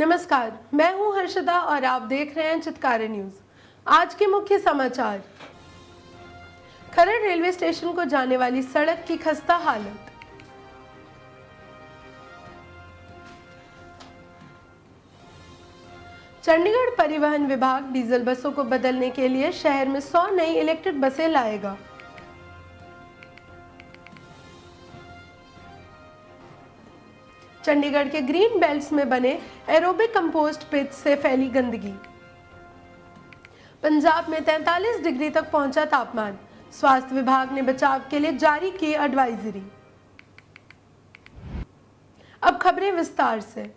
नमस्कार, मैं हूं हर्षदा और आप देख रहे हैं चितकारी न्यूज। आज के मुख्य समाचार। खरड़ रेलवे स्टेशन को जाने वाली सड़क की खस्ता हालत। चंडीगढ़ परिवहन विभाग डीजल बसों को बदलने के लिए शहर में 100 नई इलेक्ट्रिक बसें लाएगा। चंडीगढ़ के ग्रीन बेल्ट्स में बने एरोबिक कंपोस्ट पिट से फैली गंदगी। पंजाब में 43 डिग्री तक पहुंचा तापमान। स्वास्थ्य विभाग ने बचाव के लिए जारी की एडवाइजरी। अब खबरें विस्तार से।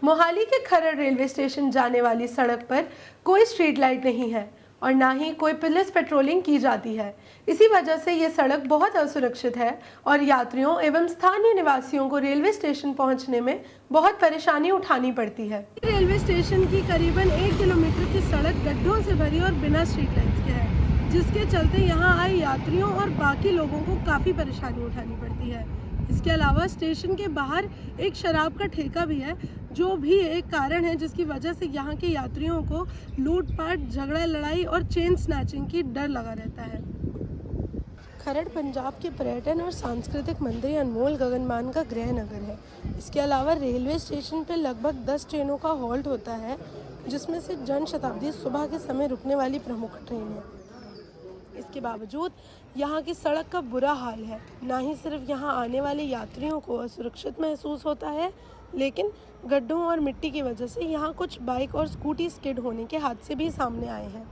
मोहाली के खरड़ रेलवे स्टेशन जाने वाली सड़क पर कोई स्ट्रीट लाइट नहीं है और ना ही कोई पुलिस पेट्रोलिंग की जाती है। इसी वजह से ये सड़क बहुत असुरक्षित है और यात्रियों एवं स्थानीय निवासियों को रेलवे स्टेशन पहुंचने में बहुत परेशानी उठानी पड़ती है। रेलवे स्टेशन की करीबन 1 किलोमीटर की सड़क गड्ढों से भरी और बिना स्ट्रीट लाइट्स के है, जिसके चलते यहाँ आए यात्रियों और बाकी लोगों को काफी परेशानी उठानी पड़ती है। इसके अलावा स्टेशन के बाहर एक शराब का ठेका भी है, जो भी एक कारण है जिसकी वजह से यहाँ के यात्रियों को लूटपाट, झगड़ा, लड़ाई और चेन स्नैचिंग की डर लगा रहता है। खरड़ पंजाब के पर्यटन और सांस्कृतिक मंत्री अनमोल गगनमान का गृह नगर है। इसके अलावा रेलवे स्टेशन पर लगभग 10 ट्रेनों का हॉल्ट होता है, जिसमें से जन शताब्दी सुबह के समय रुकने वाली प्रमुख ट्रेन है। इसके बावजूद यहाँ की सड़क का बुरा हाल है। ना ही सिर्फ यहाँ आने वाले यात्रियों को असुरक्षित महसूस होता है, लेकिन गड्ढों और मिट्टी की वजह से यहाँ कुछ बाइक और स्कूटी स्किड होने के हादसे भी सामने आए हैं।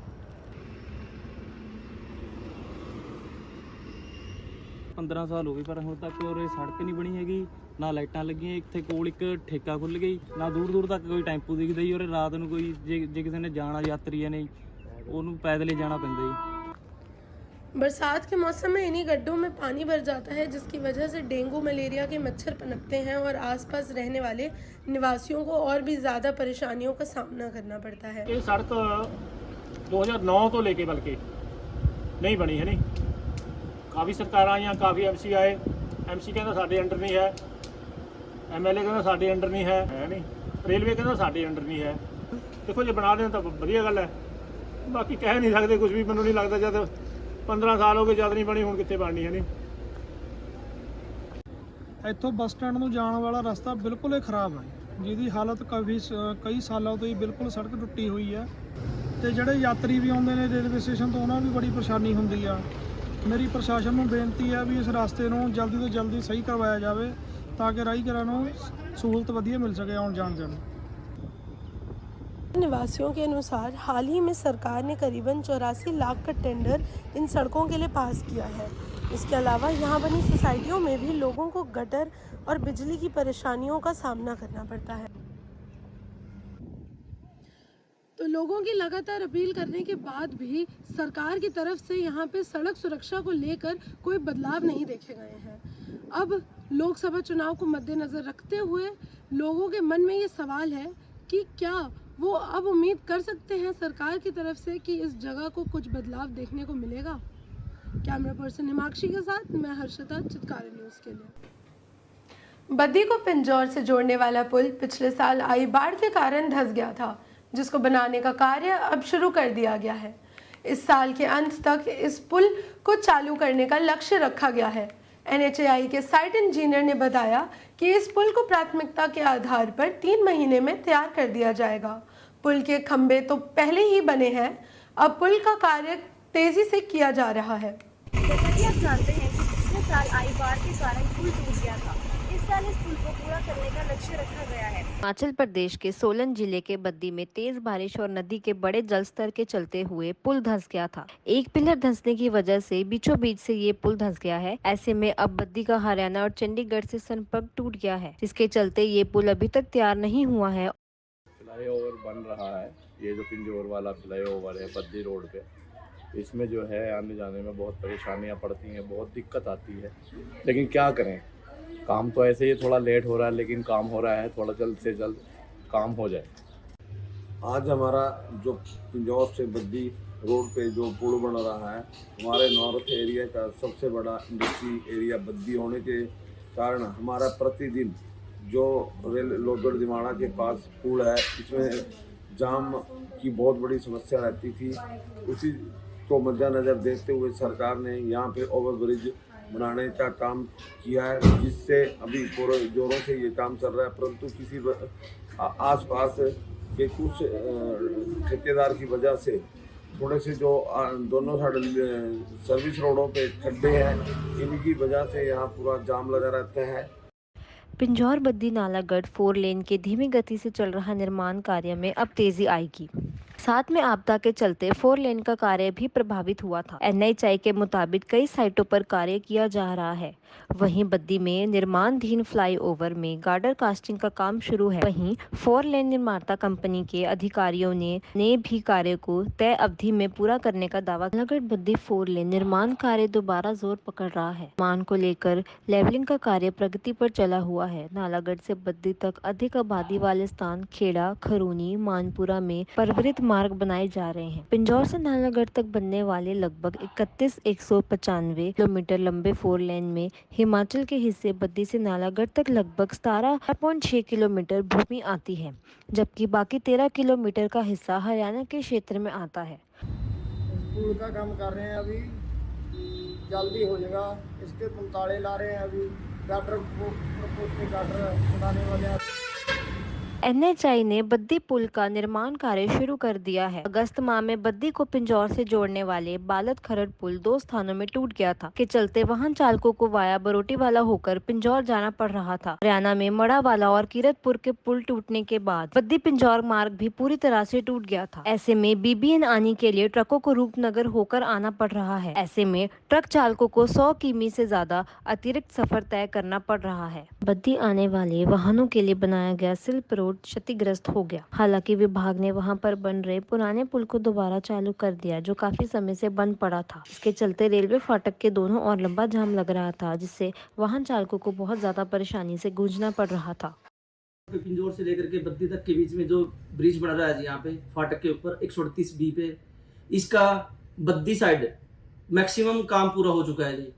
15 ਸਾਲ ਹੋ ਗਏ ਪਰ ਹੁਣ ਤੱਕ ਉਰੇ ਸੜਕ ਨਹੀਂ ਬਣੀ ਹੈਗੀ, ਨਾ ਲਾਈਟਾਂ ਲੱਗੀਆਂ। ਇੱਥੇ ਕੋਲ ਇੱਕ ਠੇਕਾ ਖੁੱਲ ਗਈ, ਨਾ ਦੂਰ ਦੂਰ ਤੱਕ ਕੋਈ ਟੈਂਪੂ ਦਿਖਦਾ ਹੀ। ਉਰੇ ਰਾਤ ਨੂੰ ਕੋਈ ਜੇ ਕਿਸੇ ਨੇ ਜਾਣਾ यात्रियों ने ਉਹਨੂੰ पैदल ही जाना ਪੈਂਦਾ ਜੀ। बरसात के मौसम में इन्हीं गड्ढों में पानी भर जाता है, जिसकी वजह से डेंगू मलेरिया के मच्छर पनपते हैं और आसपास रहने वाले निवासियों को और भी ज़्यादा परेशानियों का सामना करना पड़ता है। ये सड़क 2009 तो लेके बल्कि नहीं बनी है। नहीं काफ़ी सरकार आईਆਂ, काफ़ी MC आए। MC कहता साढ़े अंडर नहीं है, MLA कहता साढ़े अंडर नहीं है नहीं, रेलवे कहता साढ़े अंडर नहीं है। देखो जो बना दें तो वधिया गल है, बाकी कह नहीं सकते कुछ भी। मैनूं नहीं लगता जब 15 साल हो गए जद नहीं बनी, हुण कित्थे बननी है। नहीं ਇੱਥੋਂ ਬੱਸ ਸਟੈਂਡ ਨੂੰ ਜਾਣ ਵਾਲਾ ਰਸਤਾ ਬਿਲਕੁਲ ਹੀ ਖਰਾਬ ਹੈ, ਜਿਹਦੀ ਹਾਲਤ ਕਈ ਸਾਲਾਂ ਤੋਂ ਹੀ ਬਿਲਕੁਲ ਸੜਕ ਟੁੱਟੀ ਹੋਈ ਹੈ ਤੇ ਜਿਹੜੇ ਯਾਤਰੀ ਵੀ ਆਉਂਦੇ ਨੇ ਰੇਲਵੇ ਸਟੇਸ਼ਨ ਤੋਂ ਉਹਨਾਂ ਨੂੰ ਵੀ ਬੜੀ ਪਰੇਸ਼ਾਨੀ ਹੁੰਦੀ ਆ। ਮੇਰੀ ਪ੍ਰਸ਼ਾਸਨ ਨੂੰ ਬੇਨਤੀ ਹੈ ਵੀ ਇਸ ਰਸਤੇ ਨੂੰ ਜਲਦੀ ਤੋਂ ਜਲਦੀ ਸਹੀ ਕਰਵਾਇਆ ਜਾਵੇ ਤਾਂ ਕਿ ਰਾਹਗੀਰਾਂ ਨੂੰ ਸਹੂਲਤ ਵਧੀਆ ਮਿਲ ਸਕੇ ਆਉਣ ਜਾਣ ਦੇ। निवासियों के अनुसार हाल ही में सरकार ने करीबन 84 लाख का टेंडर इन सड़कों के लिए पास किया है। इसके अलावा यहाँ बनी सोसाइटियों में भी लोगों को गटर और बिजली की परेशानियों का सामना करना पड़ता है। तो लोगों की लगातार अपील करने के बाद भी सरकार की तरफ से यहाँ पे सड़क सुरक्षा को लेकर कोई बदलाव नहीं देखे गए हैं। अब लोकसभा चुनाव को मद्देनजर रखते हुए लोगों के मन में ये सवाल है कि क्या वो अब उम्मीद कर सकते हैं सरकार की तरफ से कि इस जगह को कुछ बदलाव देखने को मिलेगा। कैमरा पर्सन हिमाक्षी के साथ मैं हर्षदा, चितकारी न्यूज के लिए। बद्दी को पिंजौर से जोड़ने वाला पुल पिछले साल आई बाढ़ के कारण धंस गया था, जिसको बनाने का कार्य अब शुरू कर दिया गया है। इस साल के अंत तक इस पुल को चालू करने का लक्ष्य रखा गया है। NHAI के साइट इंजीनियर ने बताया कि इस पुल को प्राथमिकता के आधार पर 3 महीने में तैयार कर दिया जाएगा। पुल के खंभे तो पहले ही बने हैं, अब पुल का कार्य तेजी से किया जा रहा है। जैसा कि आप जानते हैं कि पिछले साल आई बाढ़ के कारण पुल टूट गया था। इस साल इस पुल को पूरा करने का लक्ष्य रखा गया है। हिमाचल प्रदेश के सोलन जिले के बद्दी में तेज बारिश और नदी के बड़े जलस्तर के चलते हुए पुल धंस गया था। एक पिलर धंसने की वजह से बीचों बीच से ये पुल धंस गया है। ऐसे में अब बद्दी का हरियाणा और चंडीगढ़ से संपर्क टूट गया है, जिसके चलते ये पुल अभी तक तैयार नहीं हुआ है। फ्लाईओवर बन रहा है, ये जो पिंजौर वाला फ्लाईओवर है बद्दी रोड पे, इसमें जो है आने जाने में बहुत परेशानियां पड़ती हैं, बहुत दिक्कत आती है। लेकिन क्या करें, काम तो ऐसे ही थोड़ा लेट हो रहा है, लेकिन काम हो रहा है, थोड़ा जल्द से जल्द काम हो जाए। आज हमारा जो पिंजौर से बद्दी रोड पे जो पुल बन रहा है, हमारे नॉर्थ एरिया का सबसे बड़ा इंडस्ट्री एरिया बद्दी होने के कारण हमारा प्रतिदिन जो रेल लोदड़ दिमाड़ा के पास पुल है, इसमें जाम की बहुत बड़ी समस्या रहती थी। उसी को मद्देनज़र देखते हुए सरकार ने यहाँ पे ओवरब्रिज बनाने का काम किया है, जिससे अभी पूरे जोरों से ये काम चल रहा है। परंतु किसी आसपास के कुछ ठेकेदार की वजह से थोड़े से जो दोनों साइड सर्विस रोडों पे खड्डे हैं, इनकी वजह से यहाँ पूरा जाम लगा रहता है। पिंजौर बद्दी नालागढ़ 4 लेन के धीमी गति से चल रहा निर्माण कार्य में अब तेजी आएगी। साथ में आपदा के चलते 4 लेन का कार्य भी प्रभावित हुआ था। NHAI के मुताबिक कई साइटों पर कार्य किया जा रहा है। वहीं बद्दी में निर्माणाधीन फ्लाईओवर में गार्डर कास्टिंग का काम शुरू है। वहीं 4 लेन निर्माता कंपनी के अधिकारियों ने भी कार्य को तय अवधि में पूरा करने का दावा। नालागढ़ बद्दी 4 लेन निर्माण कार्य दोबारा जोर पकड़ रहा है। निर्माण को लेकर लेवलिंग का कार्य प्रगति पर चला हुआ है। नालागढ़ से बद्दी तक अधिक आबादी वाले स्थान खेड़ा, खरूनी, मानपुरा में परिवृत मार्ग बनाए जा रहे हैं। पिंजौर से नालागढ़ तक बनने वाले लगभग 31,195 किलोमीटर लंबे 4 लेन में हिमाचल के हिस्से बद्दी से नालागढ़ तक लगभग 17.6 किलोमीटर भूमि आती है, जबकि बाकी 13 किलोमीटर का हिस्सा हरियाणा के क्षेत्र में आता है। पुल का काम कर रहे हैं, अभी जल्दी हो जाएगा। इसके पुलताड़े ला रहे हैं, अभी गार्डर बनाने वाले हैं। NHAI ने बद्दी पुल का निर्माण कार्य शुरू कर दिया है। अगस्त माह में बद्दी को पिंजौर से जोड़ने वाले बालत खरड़ पुल 2 स्थानों में टूट गया था, के चलते वाहन चालकों को वाया बरोटीवाला होकर पिंजौर जाना पड़ रहा था। हरियाणा में मड़ावाला और कीरतपुर के पुल टूटने के बाद बद्दी पिंजौर मार्ग भी पूरी तरह से टूट गया था। ऐसे में BBN आने के लिए ट्रकों को रूपनगर होकर आना पड़ रहा है। ऐसे में ट्रक चालकों को 100 किमी से ज्यादा अतिरिक्त सफर तय करना पड़ रहा है। बद्दी आने वाले वाहनों के लिए बनाया गया सिल्क रोड क्षतिग्रस्त हो गया। हालांकि विभाग ने वहां पर बन रहे पुराने पुल को दोबारा चालू कर दिया, जो काफी समय से बंद पड़ा था। इसके चलते रेलवे फाटक के दोनों ओर लंबा जाम लग रहा था, जिससे वाहन चालकों को बहुत ज्यादा परेशानी से जूझना पड़ रहा था। पिंजौर से लेकर के बद्दी तक के बीच में जो ब्रिज बना रहा है यहाँ पे फाटक के ऊपर 138B पे, इसका बद्दी साइड मैक्सिमम काम पूरा हो चुका है जी,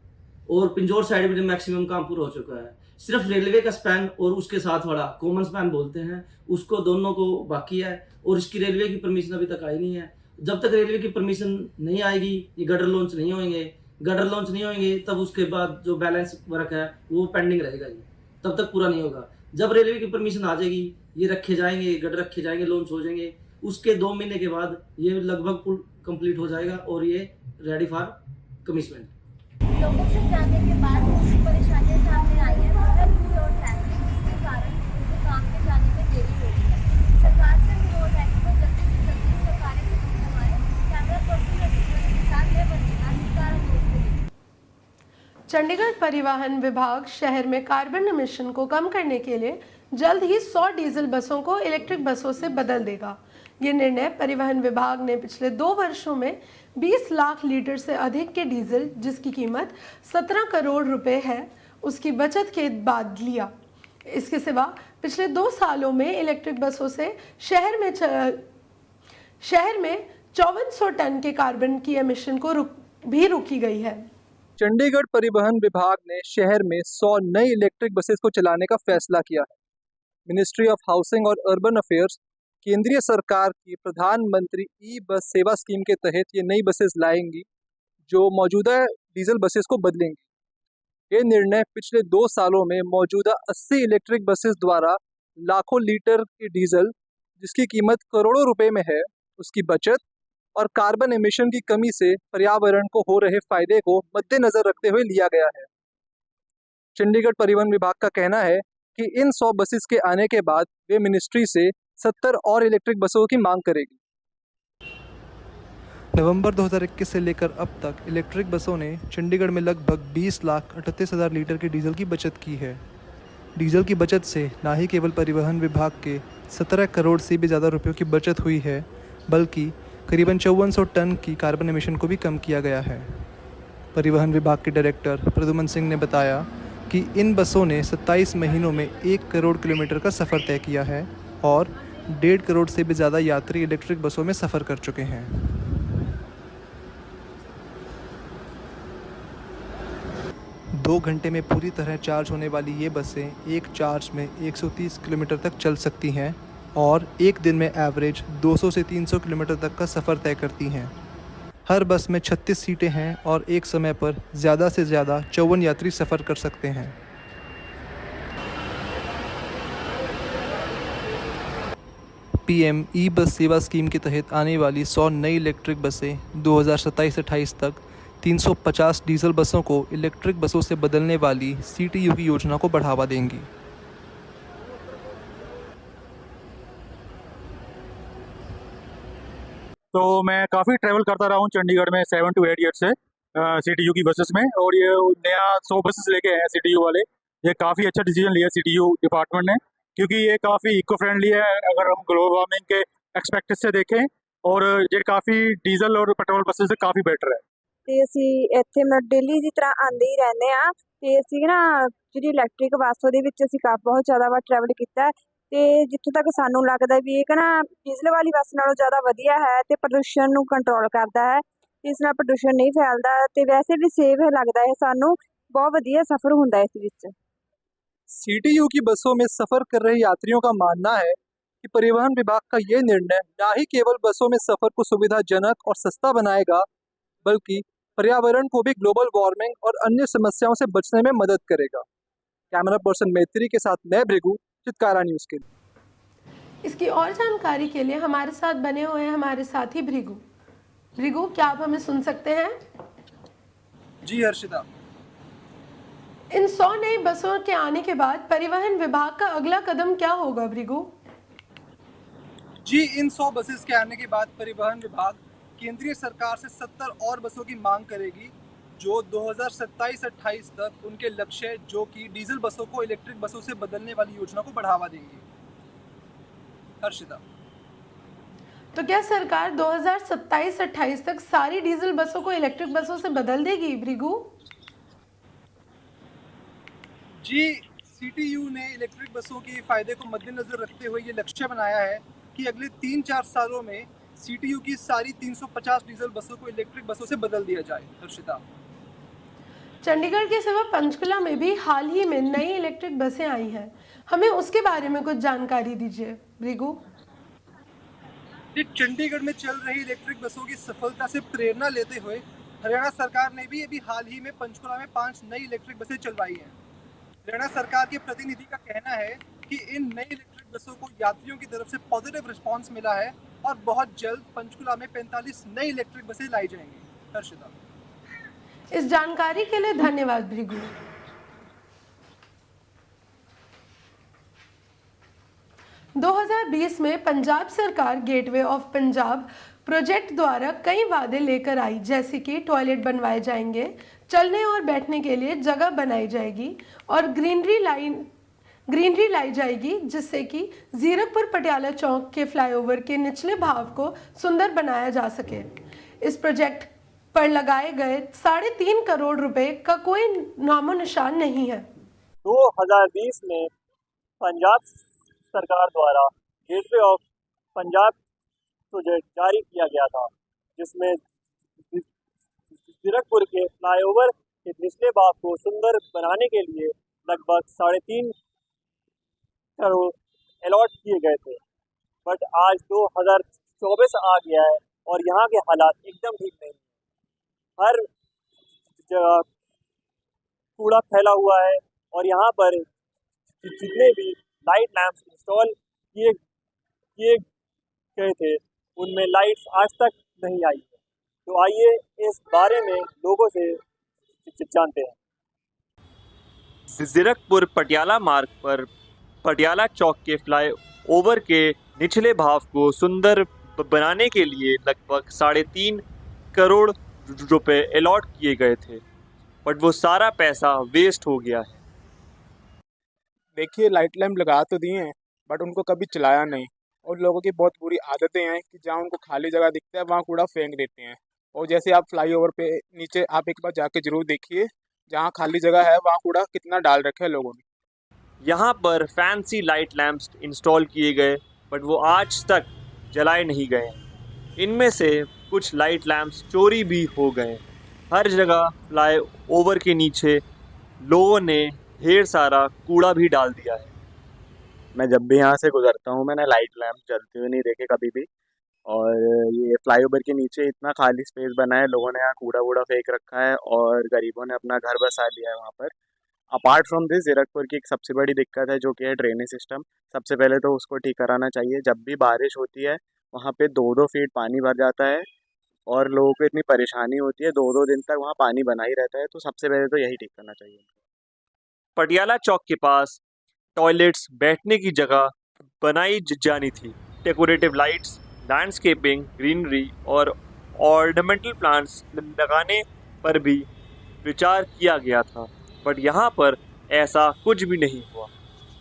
और पिंजौर साइड में मैक्सिमम काम पूरा हो चुका है। सिर्फ रेलवे का स्पैन और उसके साथ वाला कॉमन स्पैन बोलते हैं, उसको दोनों को बाकी है, और इसकी रेलवे की परमिशन अभी तक आई नहीं है। जब तक रेलवे की परमिशन नहीं आएगी, ये गटर लॉन्च नहीं होंगे, तब उसके बाद जो बैलेंस वर्क है वो पेंडिंग रहेगा जी, तब तक पूरा नहीं होगा। जब रेलवे की परमिशन आ जाएगी, ये रखे जाएंगे, गटर रखे जाएंगे, लॉन्च हो जाएंगे, उसके 2 महीने के बाद ये लगभग पुल कंप्लीट हो जाएगा और ये रेडी फॉर कमिटमेंट। लोगों से जानने के बाद कुछ परेशानियां सामने आई हैं और ट्रैफिक, जिसके कारण उनको काम पे जाने में देरी हो रही है। सरकार से अनुरोध है कि वो जल्दी से जल्दी इसका कार्य खत्म करवाएं। कैमरा पर्सन के साथ मैं वंदना निकाल। चंडीगढ़ परिवहन विभाग शहर में कार्बन एमिशन को कम करने के लिए जल्द ही 100 डीजल बसों को इलेक्ट्रिक बसों से बदल देगा। ये निर्णय परिवहन विभाग ने पिछले 2 वर्षों में 20 लाख लीटर से अधिक के डीजल, जिसकी कीमत 17 करोड़ रुपए है, उसकी बचत के बाद लिया। इसके सिवा पिछले 2 सालों में इलेक्ट्रिक बसों से शहर में 5400 टन के कार्बन की एमिशन को रोकी गई है। चंडीगढ़ परिवहन विभाग ने शहर में 100 नई इलेक्ट्रिक बसेस को चलाने का फैसला किया है। मिनिस्ट्री ऑफ हाउसिंग और अर्बन अफेयर्स केंद्रीय सरकार की प्रधानमंत्री ई बस सेवा स्कीम के तहत ये नई बसेस लाएंगी, जो मौजूदा डीजल बसेस को बदलेंगी। ये निर्णय पिछले 2 सालों में मौजूदा 80 इलेक्ट्रिक बसेस द्वारा लाखों लीटर की डीजल, जिसकी कीमत करोड़ों रुपए में है, उसकी बचत और कार्बन एमिशन की कमी से पर्यावरण को हो रहे फायदे को मद्देनजर रखते हुए लिया गया है। चंडीगढ़ परिवहन विभाग का कहना है कि इन 100 बसेस के आने के बाद वे मिनिस्ट्री से 70 और इलेक्ट्रिक बसों की मांग करेगी। नवंबर 2021 से लेकर अब तक इलेक्ट्रिक बसों ने चंडीगढ़ में लगभग 20,38,000 लीटर की डीजल की बचत की है। डीजल की बचत से ना ही केवल परिवहन विभाग के 17 करोड़ से भी ज़्यादा रुपयों की बचत हुई है, बल्कि करीबन 5400 टन की कार्बन एमिशन को भी कम किया गया है। परिवहन विभाग के डायरेक्टर प्रद्युमन सिंह ने बताया कि इन बसों ने 27 महीनों में 1 करोड़ किलोमीटर का सफ़र तय किया है और 1.5 करोड़ से भी ज़्यादा यात्री इलेक्ट्रिक बसों में सफ़र कर चुके हैं। 2 घंटे में पूरी तरह चार्ज होने वाली ये बसें एक चार्ज में 130 किलोमीटर तक चल सकती हैं और एक दिन में एवरेज 200 से 300 किलोमीटर तक का सफ़र तय करती हैं। हर बस में 36 सीटें हैं और एक समय पर ज़्यादा से ज़्यादा 54 यात्री सफ़र कर सकते हैं। पीएम ई बस सेवा स्कीम के तहत आने वाली 100 नई इलेक्ट्रिक बसें 2027-28 तक 350 डीजल बसों को इलेक्ट्रिक बसों से बदलने वाली CTU की योजना को बढ़ावा देंगी। तो मैं काफ़ी ट्रैवल करता रहा हूँ चंडीगढ़ में 7 to 8 ईयर से CTU की बसेस में, और ये नया 100 बसेस लेके आए हैं CTU वाले। ये काफ़ी अच्छा डिसीजन लिया CTU डिपार्टमेंट ने, क्योंकि ये काफ़ी इको फ्रेंडली है अगर हम ग्लोबल वार्मिंग के एक्सपेक्ट से देखें, और ये काफ़ी डीजल और पेट्रोल बसेस से काफ़ी बेटर है। ਤੇ ਅਸੀਂ ਇੱਥੇ ਮੈਂ ਡੇਲੀ ਦੀ ਤਰ੍ਹਾਂ ਆਉਂਦੇ ਹੀ ਰਹਿੰਦੇ ਆ ਤੇ ਅਸੀਂ ਨਾ ਜਿਹੜੀ ਇਲੈਕਟ੍ਰਿਕ ਬੱਸ ਉਹਦੇ ਵਿੱਚ ਅਸੀਂ ਬਹੁਤ ਜ਼ਿਆਦਾ ਵਾਰ ਟਰੈਵਲ ਕੀਤਾ ਤੇ ਜਿੱਥੋਂ ਤੱਕ ਸਾਨੂੰ ਲੱਗਦਾ ਵੀ ਇਹ ਨਾ ਡੀਜ਼ਲ ਵਾਲੀ ਬੱਸ ਨਾਲੋਂ ਜ਼ਿਆਦਾ ਵਧੀਆ ਹੈ ਤੇ ਪ੍ਰਦੂਸ਼ਣ ਨੂੰ ਕੰਟਰੋਲ ਕਰਦਾ ਹੈ, ਇਸ ਨਾਲ ਪ੍ਰਦੂਸ਼ਣ ਨਹੀਂ ਫੈਲਦਾ ਤੇ ਵੈਸੇ ਵੀ ਸੇਫ ਲੱਗਦਾ ਹੈ ਸਾਨੂੰ, ਬਹੁਤ ਵਧੀਆ सफ़र ਹੁੰਦਾ ਇਸ ਵਿੱਚ। CTU की बसों में सफ़र कर रहे यात्रियों का मानना है कि परिवहन विभाग का ये निर्णय न ही केवल बसों में सफ़र को सुविधाजनक और सस्ता बनाएगा, बल्कि पर्यावरण को भी ग्लोबल वार्मिंग और अन्य समस्याओं से बचने में मदद करेगा। कैमरा पर्सन मैत्री के साथ मैं भृगु, चितकारा न्यूज़ के लिए। इसकी और जानकारी के लिए हमारे साथ बने हुए हैं हमारे साथी भृगु। भृगु, क्या आप हमें सुन सकते हैं? जी हर्षिता। इन 100 नई बसों के आने के बाद परिवहन विभाग का अगला कदम क्या होगा भृगु? जी, इन 100 बसेस के आने के बाद परिवहन विभाग केंद्रीय सरकार से 70 और बसों की मांग करेगी, जो 2027-28 तक उनके लक्ष्य, जो कि डीजल बसों को इलेक्ट्रिक बसों से बदलने वाली योजना को बढ़ावा देंगी। हर्षिता, तो क्या सरकार 2027-28 तक सारी डीजल बसों को इलेक्ट्रिक बसों से बदल देगी भृगु? जी, CTU ने इलेक्ट्रिक बसों के फायदे को मद्देनजर रखते हुए ये लक्ष्य बनाया है कि अगले 3-4 सालों में CTU की सारी 350 डीजल बसों को इलेक्ट्रिक बसों से बदल दिया जाए। हर्षिता, चंडीगढ़ के सिवा पंचकुला में भी हाल ही में नई इलेक्ट्रिक बसें आई हैं, हमें उसके बारे में कुछ जानकारी दीजिए भृगु। चंडीगढ़ में चल रही इलेक्ट्रिक बसों की सफलता से प्रेरणा लेते हुए हरियाणा सरकार ने भी अभी हाल ही में पंचकुला में 5 नई इलेक्ट्रिक बसें चलवाई हैं। हरियाणा सरकार के प्रतिनिधि का कहना है कि इन नई इलेक्ट्रिक बसों को यात्रियों की तरफ से पॉजिटिव रिस्पांस मिला है और बहुत जल्द पंचकुला में 45 नई इलेक्ट्रिक बसें लाई जाएंगी। हर्षिता, इस जानकारी के लिए धन्यवाद भृगु। दो 2020 में पंजाब सरकार गेटवे ऑफ पंजाब प्रोजेक्ट द्वारा कई वादे लेकर आई, जैसे कि टॉयलेट बनवाए जाएंगे, चलने और बैठने के लिए जगह बनाई जाएगी और ग्रीनरी लाई जाएगी, जिससे कि जीरकपुर पटियाला चौक के फ्लाईओवर के निचले भाग को सुंदर बनाया जा सके। इस प्रोजेक्ट पर लगाए गए 3.5 करोड़ रुपए का कोई नामो निशान नहीं है। 2020 में पंजाब सरकार द्वारा गेटवे ऑफ पंजाब प्रोजेक्ट जारी किया गया था, जिसमें जीरकपुर के फ्लाईओवर के निचले भाग को सुंदर बनाने के लिए लगभग 3.5 करोड़ अलॉट किए गए थे। बट आज 2024 आ गया है और यहाँ के हालात एकदम ठीक नहीं। हर जगह कूड़ा फैला हुआ है और यहाँ पर जितने भी लाइट लैंप्स इंस्टॉल किए गए थे उनमें लाइट्स आज तक नहीं आई है। तो आइए इस बारे में लोगों से जानते हैं। जीरकपुर पटियाला मार्ग पर पटियाला चौक के फ्लाई ओवर के निचले भाग को सुंदर बनाने के लिए लगभग 3.5 करोड़ रुपए अलॉट किए गए थे, बट वो सारा पैसा वेस्ट हो गया है। देखिए, लाइट लैम्प लगा तो दिए हैं बट उनको कभी चलाया नहीं, और लोगों की बहुत बुरी आदतें हैं कि जहाँ उनको खाली जगह दिखता है वहाँ कूड़ा फेंक देते हैं। और जैसे आप फ्लाईओवर पे नीचे आप एक बार जाके जरूर देखिए, जहाँ खाली जगह है वहाँ कूड़ा कितना डाल रखा है लोगों ने। यहाँ पर फैंसी लाइट लैंप्स इंस्टॉल किए गए, बट वो आज तक जलाए नहीं गए। इनमें से कुछ लाइट लैंप्स चोरी भी हो गए। हर जगह फ्लाई ओवर के नीचे लोगों ने ढेर सारा कूड़ा भी डाल दिया है। मैं जब भी यहाँ से गुजरता हूँ मैंने लाइट लैंप जलते हुए नहीं देखे कभी भी। और ये फ्लाईओवर के नीचे इतना खाली स्पेस बना है, लोगों ने यहाँ कूड़ा वूड़ा फेंक रखा है और गरीबों ने अपना घर बसा लिया है वहाँ पर। अपार्ट फ्रॉम दिस, जीरकपुर की एक सबसे बड़ी दिक्कत है जो कि है ड्रेनेज सिस्टम। सबसे पहले तो उसको ठीक कराना चाहिए। जब भी बारिश होती है वहाँ पे 2-2 फीट पानी भर जाता है और लोगों को इतनी परेशानी होती है, 2-2 दिन तक वहाँ पानी बना ही रहता है। तो सबसे पहले तो यही ठीक करना चाहिए। पटियाला चौक के पास टॉयलेट्स, बैठने की जगह बनाई जानी थी। डेकोरेटिव लाइट्स, लैंडस्केपिंग, ग्रीनरी और ऑर्नामेंटल प्लांट्स लगाने पर भी विचार किया गया था, बट यहाँ पर ऐसा कुछ भी नहीं हुआ।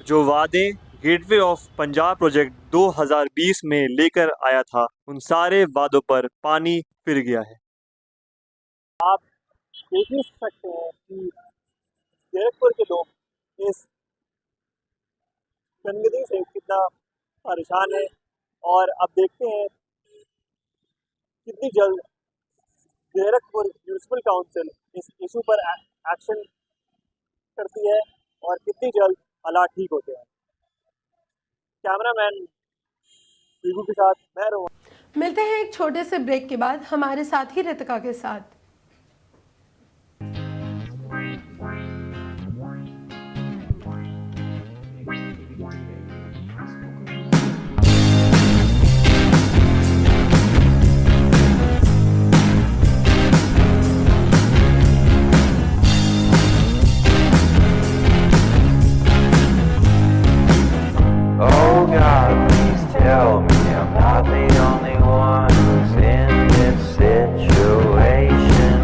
जो वादे गेटवे ऑफ पंजाब प्रोजेक्ट 2020 में लेकर आया था, उन सारे वादों पर पानी फिर गया है। आप देख ही सकते हैं कि जीरकपुर के लोग इस गंदगी से कितना परेशान है और अब देखते हैं कितनी जल्द जीरकपुर म्यूनिसिपल काउंसिल इस इशू पर एक्शन करती है और कितनी जल्द हालात ठीक होते हैं। कैमरामैन बीबू के साथ मैं रोहन। मिलते हैं एक छोटे से ब्रेक के बाद हमारे साथी रितिका के साथ। Oh God, please tell me I'm not the only one who's in this situation.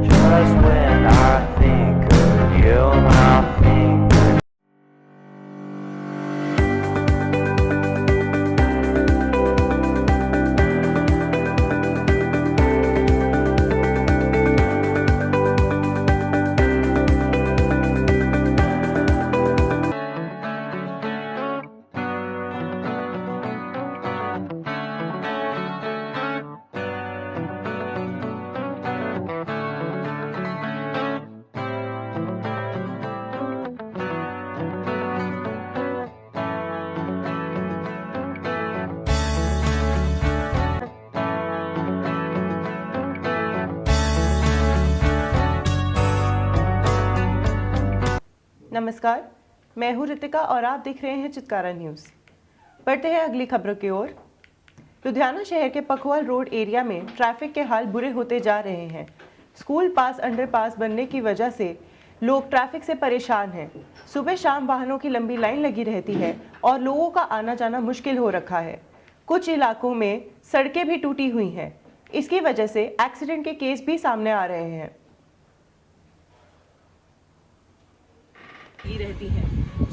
Just when I think of you, I think of नमस्कार, मैं हूं रितिका और आप देख रहे हैं चितकारा न्यूज़। बढ़ते हैं अगली खबरों की ओर। लुधियाना शहर के पखवाल रोड एरिया में ट्रैफिक के हाल बुरे होते जा रहे हैं। स्कूल पास अंडरपास बनने की वजह से लोग ट्रैफिक से परेशान हैं। सुबह शाम वाहनों की लंबी लाइन लगी रहती है और लोगों का आना जाना मुश्किल हो रखा है। कुछ इलाकों में सड़कें भी टूटी हुई हैं। इसकी वजह से एक्सीडेंट के केस भी सामने आ रहे हैं। रहती है।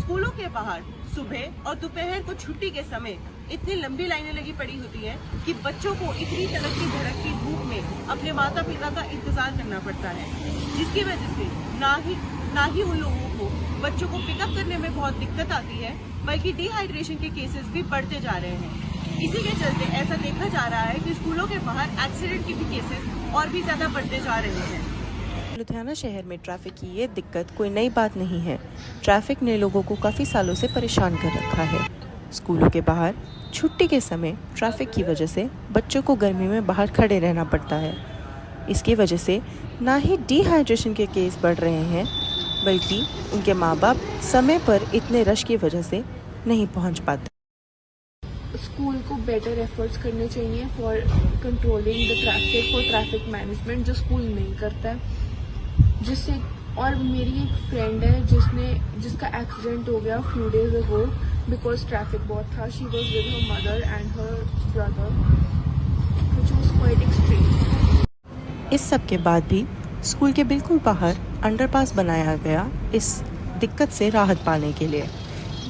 स्कूलों के बाहर सुबह और दोपहर को छुट्टी के समय इतनी लंबी लाइनें लगी पड़ी होती है कि बच्चों को इतनी तड़कती भड़कती धूप में अपने माता पिता का इंतजार करना पड़ता है, जिसकी वजह से ना ही उन लोगों को बच्चों को पिकअप करने में बहुत दिक्कत आती है, बल्कि डिहाइड्रेशन के केसेस भी बढ़ते जा रहे हैं। इसी के चलते ऐसा देखा जा रहा है कि स्कूलों के बाहर एक्सीडेंट के भी केसेस और भी ज्यादा बढ़ते जा रहे हैं। लुधियाना शहर में ट्रैफिक की ये दिक्कत कोई नई बात नहीं है। ट्रैफिक ने लोगों को काफ़ी सालों से परेशान कर रखा है। स्कूलों के बाहर छुट्टी के समय ट्रैफिक की वजह से बच्चों को गर्मी में बाहर खड़े रहना पड़ता है। इसकी वजह से ना ही डिहाइड्रेशन के केस बढ़ रहे हैं, बल्कि उनके माँ बाप समय पर इतने रश की वजह से नहीं पहुँच पाते। स्कूल को बेटर एफर्ट्स करने चाहिए फॉर कंट्रोलिंग द ट्रैफिक और ट्रैफिक मैनेजमेंट, जो स्कूल नहीं करता है। जिससे और मेरी एक फ्रेंड है जिसका एक्सीडेंट हो गया few days ago because traffic बहुत था। She was with her mother and her brother which was quite extreme. इस सब के बाद भी स्कूल के बिल्कुल बाहर अंडरपास बनाया गया इस दिक्कत से राहत पाने के लिए।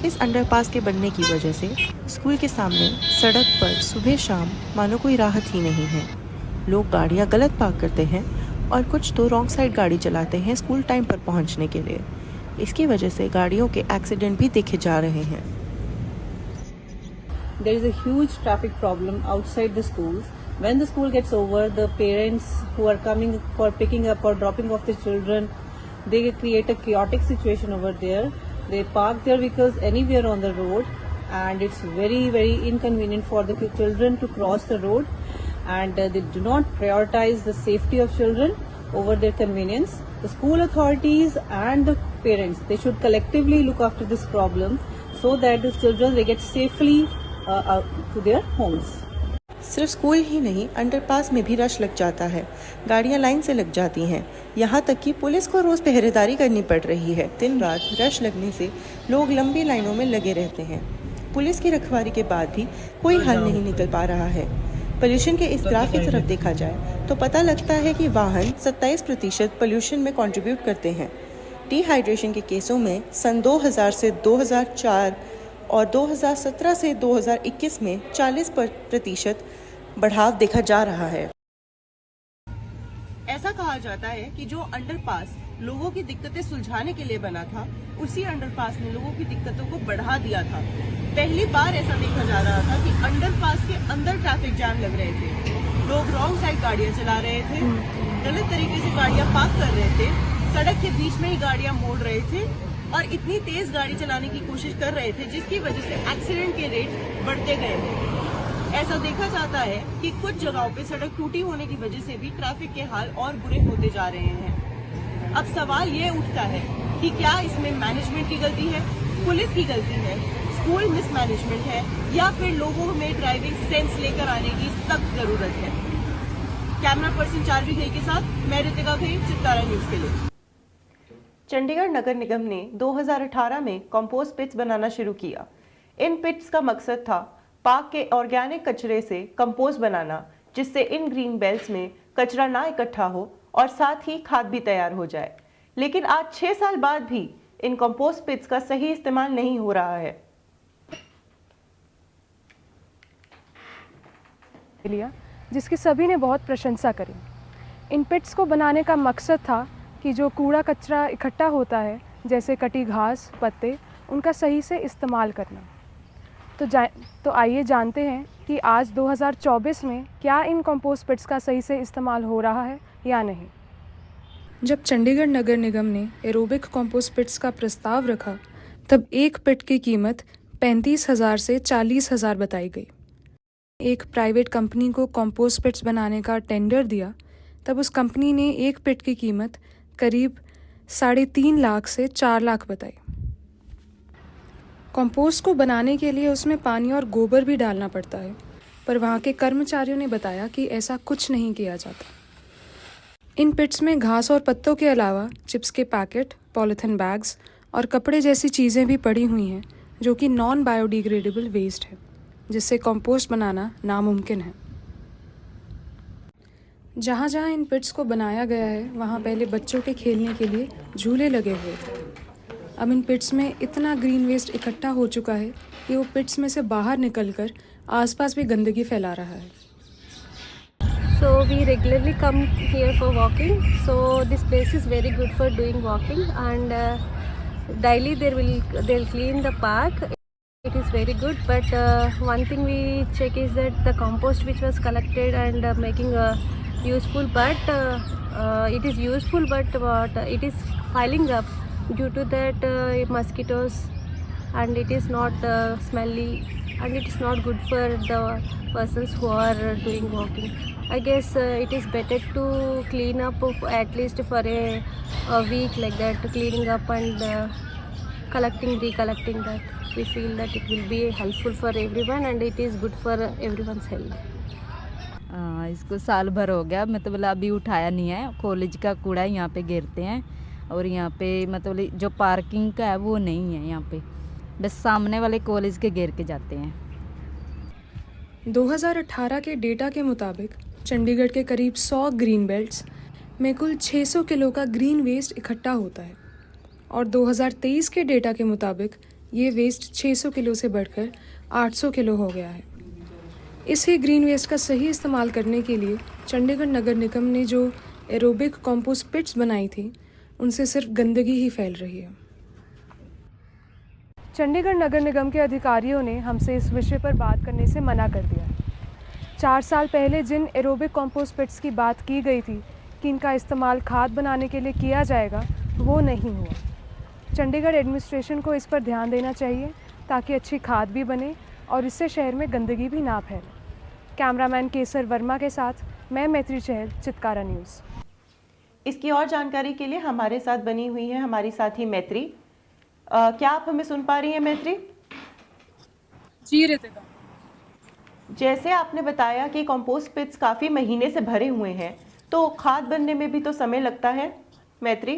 इस अंडरपास के बनने की वजह से स्कूल के सामने सड़क पर सुबह शाम मानो कोई राहत ही नहीं है। लोग गाड़ियाँ गलत पार्क करते हैं और कुछ तो रॉन्ग साइड गाड़ी चलाते हैं स्कूल टाइम पर पहुंचने के लिए। इसकी वजह से गाड़ियों के एक्सीडेंट भी देखे जा रहे हैं। There is a huge traffic problem outside the schools. When the school gets over, the parents who are coming for picking up or dropping off the children they create a chaotic situation over there. They park their vehicles anywhere on the road, and it's very, very inconvenient for the children to cross the road, and they do not prioritize the safety of children over their convenience. The school authorities and the parents, they should collectively look after this problem so that the children they get safely to their homes. सिर्फ school ही नहीं, underpass में भी rush लग जाता है, गाड़ियां line से लग जाती हैं। यहाँ तक कि पुलिस को रोज़ पहरेदारी करनी पड़ रही है। दिन रात रश लगने से लोग लंबी लाइनों में लगे रहते हैं। पुलिस की रखवाली के बाद भी कोई हल नहीं निकल पा रहा है। पोल्यूशन के इस ग्राफ की तरफ देखा जाए तो पता लगता है कि वाहन 27% पोल्यूशन में कंट्रीब्यूट करते हैं। डिहाइड्रेशन के केसों में सन 2000 से 2004 और 2017 से 2021 में 40% बढ़ाव देखा जा रहा है। ऐसा कहा जाता है कि जो अंडरपास लोगों की दिक्कतें सुलझाने के लिए बना था, उसी अंडरपास ने लोगों की दिक्कतों को बढ़ा दिया था। पहली बार ऐसा देखा जा रहा था कि अंडरपास के अंदर ट्रैफिक जाम लग रहे थे, लोग रॉन्ग साइड गाड़ियां चला रहे थे, गलत तरीके से गाड़ियां पार्क कर रहे थे, सड़क के बीच में ही गाड़ियां मोड़ रहे थे और इतनी तेज गाड़ी चलाने की कोशिश कर रहे थे जिसकी वजह से एक्सीडेंट के रेट बढ़ते गए थे। ऐसा देखा जाता है कि कुछ जगहों पे सड़क टूटी होने की वजह से भी ट्रैफिक के हाल और बुरे होते जा रहे हैं। अब सवाल ये उठता है कि क्या इसमें मैनेजमेंट की गलती है, पुलिस की गलती है, स्कूल मिसमैनेजमेंट है, या फिर लोगों में ड्राइविंग सेंस लेकर आने की सख्त जरूरत है। कैमरा पर्सन चारवी घई के साथ मैं रितिका घई, चित्कारा न्यूज के लिए। चंडीगढ़ नगर निगम ने 2018 में कंपोस्ट पिट्स बनाना शुरू किया। इन पिट्स का मकसद था पार्क के ऑर्गेनिक कचरे से कंपोस्ट बनाना, जिससे इन ग्रीन बेल्ट्स में कचरा ना इकट्ठा हो और साथ ही खाद भी तैयार हो जाए। लेकिन आज 6 साल बाद भी इन कंपोस्ट पिट्स का सही इस्तेमाल नहीं हो रहा है। जिसकी सभी ने बहुत प्रशंसा करी। इन पिट्स को बनाने का मकसद था कि जो कूड़ा कचरा इकट्ठा होता है, जैसे कटी घास, पत्ते, उनका सही से इस्तेमाल करना। तो आइए जानते हैं कि आज 2024 में क्या इन कंपोस्ट पिट्स का सही से इस्तेमाल हो रहा है या नहीं। जब चंडीगढ़ नगर निगम ने एरोबिक कंपोस्ट पिट्स का प्रस्ताव रखा, तब एक पिट की कीमत 35,000 से 40,000 बताई गई। एक प्राइवेट कंपनी को कंपोस्ट पिट्स बनाने का टेंडर दिया, तब उस कंपनी ने एक पिट की कीमत करीब 3.5 लाख से 4 लाख बताई। कंपोस्ट को बनाने के लिए उसमें पानी और गोबर भी डालना पड़ता है, पर वहाँ के कर्मचारियों ने बताया कि ऐसा कुछ नहीं किया जाता। इन पिट्स में घास और पत्तों के अलावा चिप्स के पैकेट, पॉलीथिन बैग्स और कपड़े जैसी चीज़ें भी पड़ी हुई हैं, जो कि नॉन बायोडिग्रेडेबल वेस्ट है, जिससे कंपोस्ट बनाना नामुमकिन है। जहाँ जहाँ इन पिट्स को बनाया गया है, वहाँ पहले बच्चों के खेलने के लिए झूले लगे हुए थे। अब इन पिट्स में इतना ग्रीन वेस्ट इकट्ठा हो चुका है कि वो पिट्स में से बाहर निकलकर आसपास भी गंदगी फैला रहा है। So we regularly come here for walking. So this place is very good for doing walking, and daily they'll clean the park. It is very good, but one thing we check is that the compost which was collected and making useful, but it is useful, but it is piling up due to that mosquitoes, and it is not smelly, and it is not good for the persons who are doing walking. I guess it is better to clean up at least for a week like that, cleaning up and recollecting that. We feel that it will be helpful for everyone and it is good for everyone's health. इसको साल भर हो गया, मतलब अभी उठाया नहीं है। कॉलेज का कूड़ा यहाँ पे गिरते हैं और यहाँ पे मतलब जो पार्किंग का है वो नहीं है, यहाँ पे बस सामने वाले कॉलेज के गिर के जाते हैं। 2018 के डेटा के मुताबिक चंडीगढ़ के करीब 100 ग्रीन बेल्ट्स में कुल 600 किलो का ग्रीन वेस्ट इकट्ठा होता है, और 2023 के डेटा के मुताबिक ये वेस्ट 600 किलो से बढ़कर 800 किलो हो गया है। इसी ग्रीन वेस्ट का सही इस्तेमाल करने के लिए चंडीगढ़ नगर निगम ने जो एरोबिक कंपोस्ट पिट्स बनाई थी, उनसे सिर्फ गंदगी ही फैल रही है। चंडीगढ़ नगर निगम के अधिकारियों ने हमसे इस विषय पर बात करने से मना कर दिया। 4 साल पहले जिन एरोबिक कंपोस्ट पिट्स की बात की गई थी कि इनका इस्तेमाल खाद बनाने के लिए किया जाएगा, वो नहीं हुआ। चंडीगढ़ एडमिनिस्ट्रेशन को इस पर ध्यान देना चाहिए ताकि अच्छी खाद भी बने और इससे शहर में गंदगी भी ना फैले। कैमरामैन केसर वर्मा के साथ मैं मैत्री चहल, चितकारा न्यूज़। इसकी और जानकारी के लिए हमारे साथ बनी हुई है हमारी साथी मैत्री। क्या आप हमें सुन पा रही हैं मैत्री? जी रितिका। जैसे आपने बताया कि कंपोस्ट पिट्स काफ़ी महीने से भरे हुए हैं, तो खाद बनने में भी तो समय लगता है मैत्री?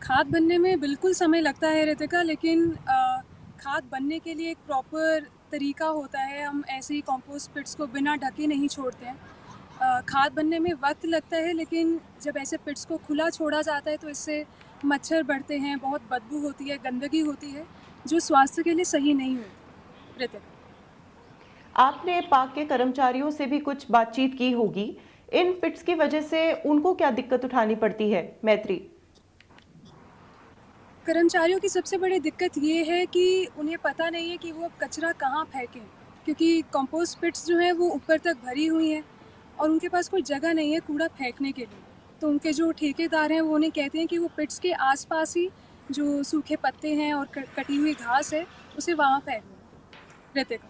खाद बनने में बिल्कुल समय लगता है रितिका, लेकिन खाद बनने के लिए एक प्रॉपर तरीका होता है। हम ऐसे ही कंपोस्ट पिट्स को बिना ढके नहीं छोड़ते हैं। खाद बनने में वक्त लगता है, लेकिन जब ऐसे पिट्स को खुला छोड़ा जाता है तो इससे मच्छर बढ़ते हैं, बहुत बदबू होती है, गंदगी होती है, जो स्वास्थ्य के लिए सही नहीं होती। रितिका, आपने पार्क के कर्मचारियों से भी कुछ बातचीत की होगी। इन फिट्स की वजह से उनको क्या दिक्कत उठानी पड़ती है मैत्री? कर्मचारियों की सबसे बड़ी दिक्कत ये है कि उन्हें पता नहीं है कि वो कचरा कहाँ फेंकें, क्योंकि कंपोस्ट पिट्स जो हैं वो ऊपर तक भरी हुई हैं और उनके पास कोई जगह नहीं है कूड़ा फेंकने के लिए। तो उनके जो ठेकेदार हैं वो उन्हें कहते हैं कि वो पिट्स के आसपास ही जो सूखे पत्ते हैं और कटी हुई घास है उसे वहाँ फेंक दें। रितिका,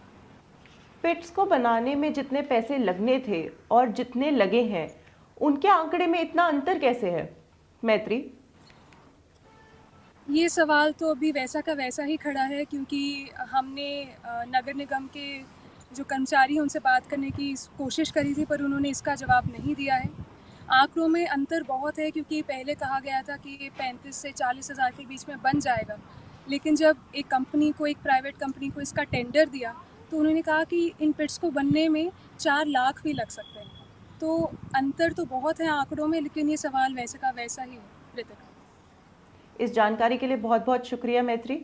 पिट्स को बनाने में जितने पैसे लगने थे और जितने लगे हैं, उनके आंकड़े में इतना अंतर कैसे है मैत्री? ये सवाल तो अभी वैसा का वैसा ही खड़ा है, क्योंकि हमने नगर निगम के जो कर्मचारी हैं उनसे बात करने की कोशिश करी थी, पर उन्होंने इसका जवाब नहीं दिया है। आंकड़ों में अंतर बहुत है, क्योंकि पहले कहा गया था कि ये 35 से 40 हज़ार के बीच में बन जाएगा, लेकिन जब एक प्राइवेट कंपनी को इसका टेंडर दिया तो उन्होंने कहा कि इन पिट्स को बनने में 4 लाख भी लग सकते हैं। तो अंतर तो बहुत है आंकड़ों में, लेकिन ये सवाल वैसे का वैसा ही है। रितिका, इस जानकारी के लिए बहुत बहुत शुक्रिया मैत्री।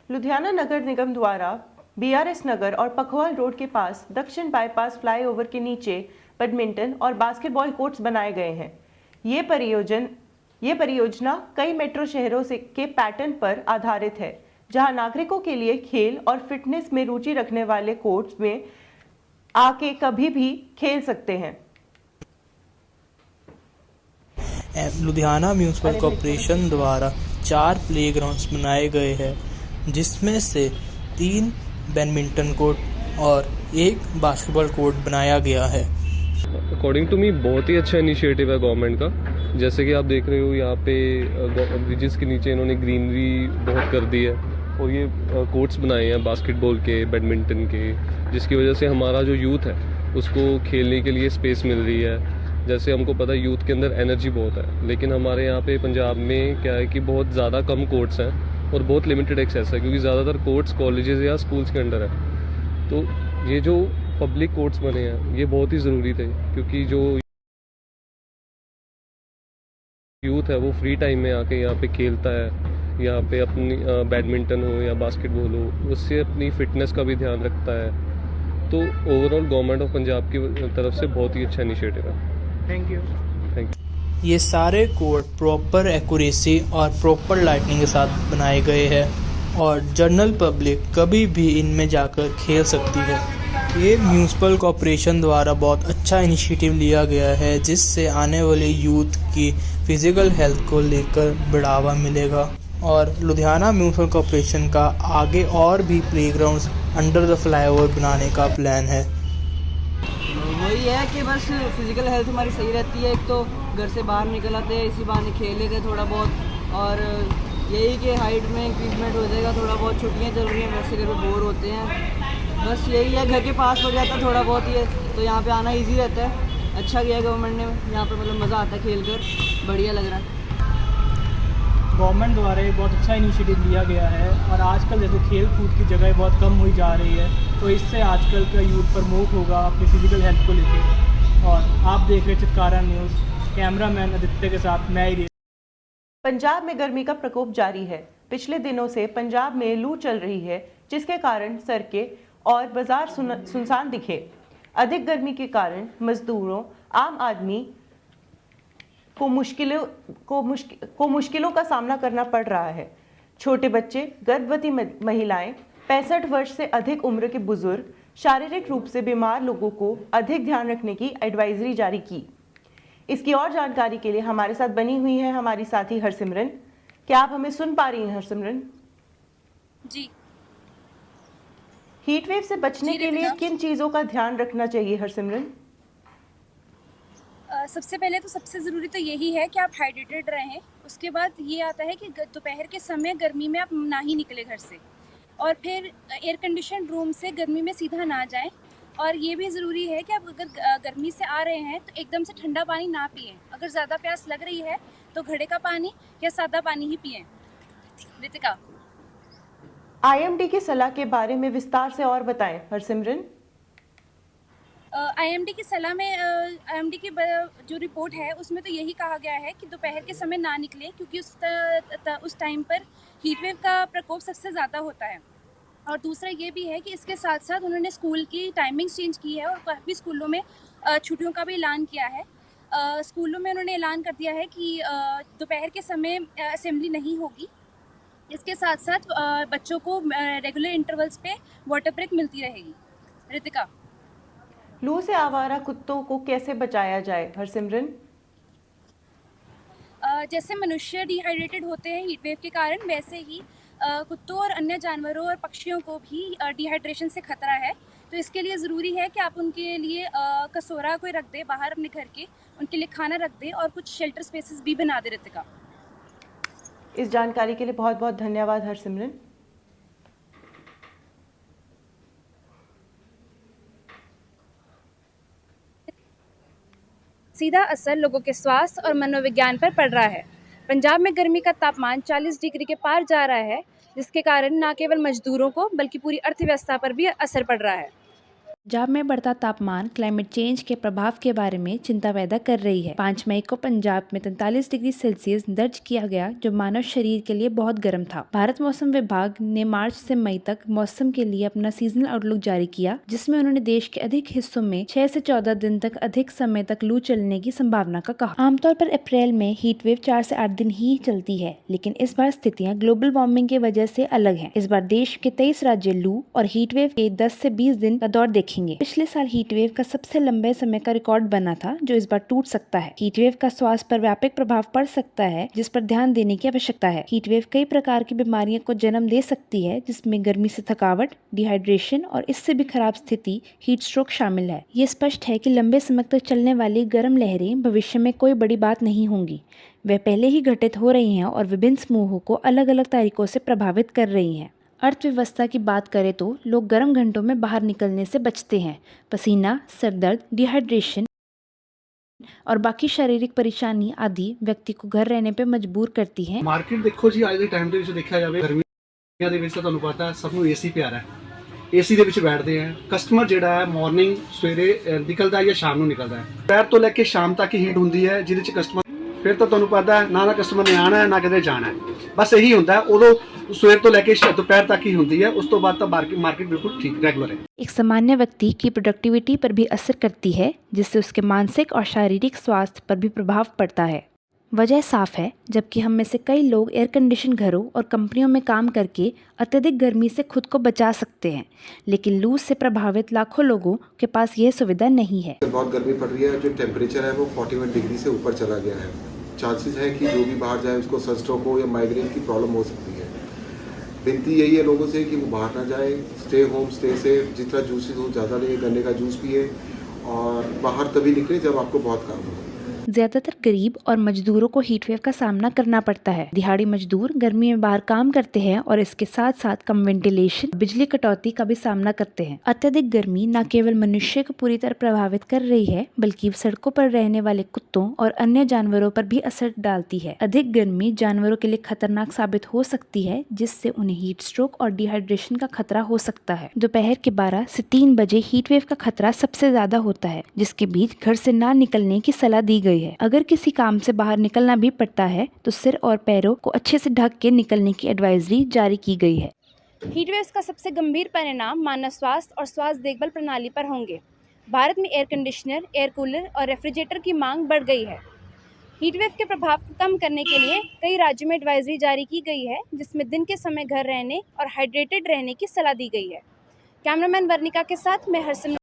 लुधियाना नगर निगम द्वारा BRS नगर और पखवाल रोड के पास दक्षिण बाईपास फ्लाईओवर के नीचे बैडमिंटन और बास्केटबॉल कोर्ट्स बनाए गए हैं। ये परियोजना कई मेट्रो शहरों से के पैटर्न पर आधारित है, जहां नागरिकों के लिए खेल और फिटनेस में रुचि रखने वाले कोर्ट्स में आके कभी भी खेल सकते हैं। लुधियाना म्यूनिसिपल कॉर्पोरेशन द्वारा 4 प्लेग्राउंड्स बनाए गए हैं, जिसमें से 3 बैडमिंटन कोर्ट और 1 बास्केटबॉल कोर्ट बनाया गया है। अकॉर्डिंग टू मी बहुत ही अच्छा इनिशिएटिव है गवर्नमेंट का। जैसे कि आप देख रहे हो यहाँ पे ब्रिजेस के नीचे इन्होंने ग्रीनरी बहुत कर दी है और ये कोर्ट्स बनाए हैं बास्केटबॉल के, बैडमिंटन के, जिसकी वजह से हमारा जो यूथ है उसको खेलने के लिए स्पेस मिल रही है। जैसे हमको पता है यूथ के अंदर एनर्जी बहुत है, लेकिन हमारे यहाँ पे पंजाब में क्या है कि बहुत ज़्यादा कम कोर्ट्स हैं और बहुत लिमिटेड एक्सेस है, क्योंकि ज़्यादातर कोर्ट्स कॉलेजेस या स्कूल्स के अंडर है। तो ये जो पब्लिक कोर्ट्स बने हैं ये बहुत ही ज़रूरी थे, क्योंकि जो यूथ है वो फ्री टाइम में आके यहाँ पे खेलता है, यहाँ पे अपनी बैडमिंटन हो या बास्केटबॉल हो, उससे अपनी फिटनेस का भी ध्यान रखता है। तो ओवरऑल गवर्नमेंट ऑफ पंजाब की तरफ से बहुत ही अच्छा इनिशिएटिव है। Thank you. ये सारे कोर्ट प्रॉपर एक्यूरेसी और प्रॉपर लाइटनिंग के साथ बनाए गए हैं और जनरल पब्लिक कभी भी इनमें जाकर खेल सकती है। ये म्यूनिसिपल कॉर्पोरेशन द्वारा बहुत अच्छा इनिशिएटिव लिया गया है, जिससे आने वाले यूथ की फिजिकल हेल्थ को लेकर बढ़ावा मिलेगा और लुधियाना म्यूनिसिपल कॉर्पोरेशन का आगे और भी प्लेग्राउंड्स अंडर द फ्लाईओवर बनाने का प्लान है। वही है कि बस फिजिकल हेल्थ हमारी सही रहती है। एक तो घर से बाहर निकल आते हैं, इसी बहाने खेल लेते हैं थोड़ा बहुत, और यही कि हाइट में इंक्रीजमेंट हो जाएगा। थोड़ा बहुत छुट्टियां चल रही हैं, वैसे घर में बोर होते हैं, बस यही है। घर के पास पड़ जाता है थोड़ा बहुत ही है, तो यहाँ पे आना इजी रहता है। अच्छा किया गवर्नमेंट ने, यहाँ पे मतलब मज़ा आता है खेल कर, बढ़िया लग रहा है। गवर्नमेंट द्वारा एक बहुत अच्छा इनिशिएटिव लिया गया है और आजकल जैसे खेल कूद की जगह बहुत कम हुई जा रही है, तो इससे आजकल का यूथ प्रमोट होगा अपनी फिजिकल हेल्थ को लेकर। और आप देख रहे चितकारा न्यूज़, कैमरामैन आदित्य के साथ मैं ही। पंजाब में गर्मी का प्रकोप जारी है। पिछले दिनों से पंजाब में लू चल रही है, जिसके कारण सड़कें और बाजार सुनसान दिखे। अधिक गर्मी के कारण मजदूरों, आम आदमी को मुश्किलों का सामना करना पड़ रहा है। छोटे बच्चे, गर्भवती महिलाएं, 65 वर्ष से अधिक उम्र के बुजुर्ग, शारीरिक रूप से बीमार लोगों को अधिक ध्यान रखने की एडवाइजरी जारी की। इसकी और जानकारी के लिए हमारे साथ बनी हुई है हमारी साथी हरसिमरन। क्या आप हमें सुन पा रही हैं हरसिमरन? जी। हीट वेव से बचने के लिए किन चीज़ों का ध्यान रखना चाहिए हरसिमरन? सबसे पहले तो सबसे ज़रूरी तो यही है कि आप हाइड्रेटेड रहें। उसके बाद ये आता है कि दोपहर के समय गर्मी में आप ना ही निकले घर से, और फिर एयर कंडीशन रूम से गर्मी में सीधा ना जाएं। और ये भी ज़रूरी है कि आप अगर गर्मी से आ रहे हैं तो एकदम से ठंडा पानी ना पिएं। अगर ज़्यादा प्यास लग रही है तो घड़े का पानी या सादा पानी ही पिएं। रितिका, IMD की सलाह के बारे में विस्तार से और बताएं हरसिमरन। IMD की सलाह में IMD की जो रिपोर्ट है उसमें तो यही कहा गया है कि दोपहर के समय ना निकलें, क्योंकि उस टाइम पर हीट वेव का प्रकोप सबसे ज़्यादा होता है। और दूसरा ये भी है कि इसके साथ साथ उन्होंने स्कूल की टाइमिंग्स चेंज की है और काफ़ी स्कूलों में छुट्टियों का भी ऐलान किया है। स्कूलों में उन्होंने ऐलान कर दिया है कि दोपहर के समय असेंबली नहीं होगी। इसके साथ साथ बच्चों को रेगुलर इंटरवल्स पे वाटर ब्रेक मिलती रहेगी। रितिका, लू से आवारा कुत्तों को कैसे बचाया जाए हरसिमरन? जैसे मनुष्य डिहाइड्रेटेड होते हैं हीट वेव के कारण, वैसे ही कुत्तों और अन्य जानवरों और पक्षियों को भी डिहाइड्रेशन से खतरा है। तो इसके लिए ज़रूरी है कि आप उनके लिए कसोरा कोई रख दें बाहर अपने घर के, उनके लिए खाना रख दें और कुछ शेल्टर स्पेसेस भी बना दें। रितिका, इस जानकारी के लिए बहुत बहुत धन्यवाद हरसिमरन। सीधा असर लोगों के स्वास्थ्य और मनोविज्ञान पर पड़ रहा है। पंजाब में गर्मी का तापमान 40 डिग्री के पार जा रहा है, जिसके कारण न केवल मजदूरों को बल्कि पूरी अर्थव्यवस्था पर भी असर पड़ रहा है। पंजाब में बढ़ता तापमान क्लाइमेट चेंज के प्रभाव के बारे में चिंता पैदा कर रही है। 5 मई को पंजाब में 43 डिग्री सेल्सियस दर्ज किया गया, जो मानव शरीर के लिए बहुत गर्म था। भारत मौसम विभाग ने मार्च से मई तक मौसम के लिए अपना सीजनल आउटलुक जारी किया, जिसमें उन्होंने देश के अधिक हिस्सों में 6 से 14 दिन तक अधिक समय तक लू चलने की संभावना का कहा। आमतौर पर अप्रैल में हीट वेव 4 से 8 दिन ही चलती है, लेकिन इस बार स्थितियाँ ग्लोबल वार्मिंग की वजह से अलग है। इस बार देश के 23 राज्य लू और हीट वेव के 10 से 20 दिन का दौर देखेंगे। पिछले साल हीट वेव का सबसे लंबे समय का रिकॉर्ड बना था, जो इस बार टूट सकता है। हीट वेव का स्वास्थ्य पर व्यापक प्रभाव पड़ सकता है, जिस पर ध्यान देने की आवश्यकता है। हीट वेव कई प्रकार की बीमारियों को जन्म दे सकती है, जिसमें गर्मी से थकावट, डिहाइड्रेशन और इससे भी खराब स्थिति हीट स्ट्रोक शामिल है। ये स्पष्ट है कि लंबे समय तक चलने वाली गर्म लहरें भविष्य में कोई बड़ी बात नहीं होंगी। वे पहले ही घटित हो रही हैं और विभिन्न समूहों को अलग अलग तरीकों से प्रभावित कर रही हैं। अर्थव्यवस्था की बात करें तो लोग गर्म घंटों में बाहर निकलने से बचते हैं। पसीना, सरदर्द, डिहाइड्रेशन और बाकी शारीरिक परेशानी आदि व्यक्ति को घर रहने पे मजबूर करती हैं। मार्केट देखो जी, आज के टाइम ਦੇ ਵਿੱਚ ਦੇਖਿਆ ਜਾਵੇ ਗਰਮੀਆਂ ਦੇ ਵਿੱਚ ਤਾਂ ਤੁਹਾਨੂੰ ਪਤਾ ਹੈ ਸਭ ਨੂੰ ਏਸੀ ਪਿਆਰਾ ਹੈ। ਏਸੀ ਦੇ ਵਿੱਚ ਬੈਠਦੇ ਆ। ਕਸਟਮਰ ਜਿਹੜਾ ਹੈ ਮਾਰਨਿੰਗ ਸਵੇਰੇ ਨਿਕਲਦਾ ਹੈ ਜਾਂ ਸ਼ਾਮ ਨੂੰ ਨਿਕਲਦਾ ਹੈ। ਦੁਪਹਿਰ ਤੋਂ ਲੈ ਕੇ ਸ਼ਾਮ ਤੱਕ ਹੀਟ ਹੁੰਦੀ ਹੈ, ਜਿਹਦੇ ਵਿੱਚ ਕਸਟਮਰ ਫਿਰ ਤਾਂ ਤੁਹਾਨੂੰ ਪਤਾ ਹੈ ਨਾ ਕਸਟਮਰ ਨੇ ਆਣਾ ਹੈ ਨਾ ਕਿਤੇ ਜਾਣਾ ਹੈ। ਬਸ ਇਹੀ ਹੁੰਦਾ ਹੈ, ਉਦੋਂ ਸਵੇਰ ਤੋਂ ਲੈ ਕੇ दोपहर तक ही होती है। उस तो बाद तो मार्केट बिल्कुल ठीक रेगुलर है। एक सामान्य व्यक्ति की प्रोडक्टिविटी पर भी असर करती है, जिससे उसके मानसिक और शारीरिक स्वास्थ्य पर भी प्रभाव पड़ता है। वजह साफ है, जबकि हम में से कई लोग एयर कंडीशन घरों और कंपनियों में काम करके अत्यधिक गर्मी से खुद को बचा सकते हैं, लेकिन लू से प्रभावित लाखों लोगों के पास यह सुविधा नहीं है। बहुत गर्मी पड़ रही है, जो टेम्परेचर है वो 41 डिग्री से ऊपर चला गया है। चांसेस है कि जो भी बाहर जाए उसको सनस्ट्रोक हो या माइग्रेन की प्रॉब्लम हो सकती है। विनती यही है लोगों से कि वो बाहर ना जाए, स्टे होम, स्टे सेफ, जितना जूसेस हो ज़्यादा लें, गन्ने का जूस पिए और बाहर तभी निकले जब आपको बहुत काम हो। ज्यादातर गरीब और मजदूरों को हीट वेव का सामना करना पड़ता है। दिहाड़ी मजदूर गर्मी में बाहर काम करते हैं और इसके साथ साथ कम वेंटिलेशन, बिजली कटौती का भी सामना करते हैं। अत्यधिक गर्मी न केवल मनुष्य को पूरी तरह प्रभावित कर रही है, बल्कि सड़कों पर रहने वाले कुत्तों और अन्य जानवरों पर भी असर डालती है। अधिक गर्मी जानवरों के लिए खतरनाक साबित हो सकती है, जिससे उन्हें हीट स्ट्रोक और डिहाइड्रेशन का खतरा हो सकता है। दोपहर के 12 से 3 बजे हीट वेव का खतरा सबसे ज्यादा होता है, जिसके बीच घर से ना निकलने की सलाह दी गई है। अगर किसी काम से बाहर निकलना भी पड़ता है तो सिर और पैरों को अच्छे से ढक के निकलने की एडवाइजरी जारी की गई है। हीट वेव्स का सबसे गंभीर परिणाम मानव स्वास्थ्य और स्वास्थ्य देखभाल प्रणाली पर होंगे। भारत में एयर कंडीशनर, एयर कूलर और रेफ्रिजरेटर की मांग बढ़ गई है। हीट वेव के प्रभाव को कम करने के लिए कई राज्यों में एडवाइजरी जारी की गई है, जिसमें दिन के समय घर रहने और हाइड्रेटेड रहने की सलाह दी गई है। कैमरामैन वर्णिका के साथ मैं हरसिम।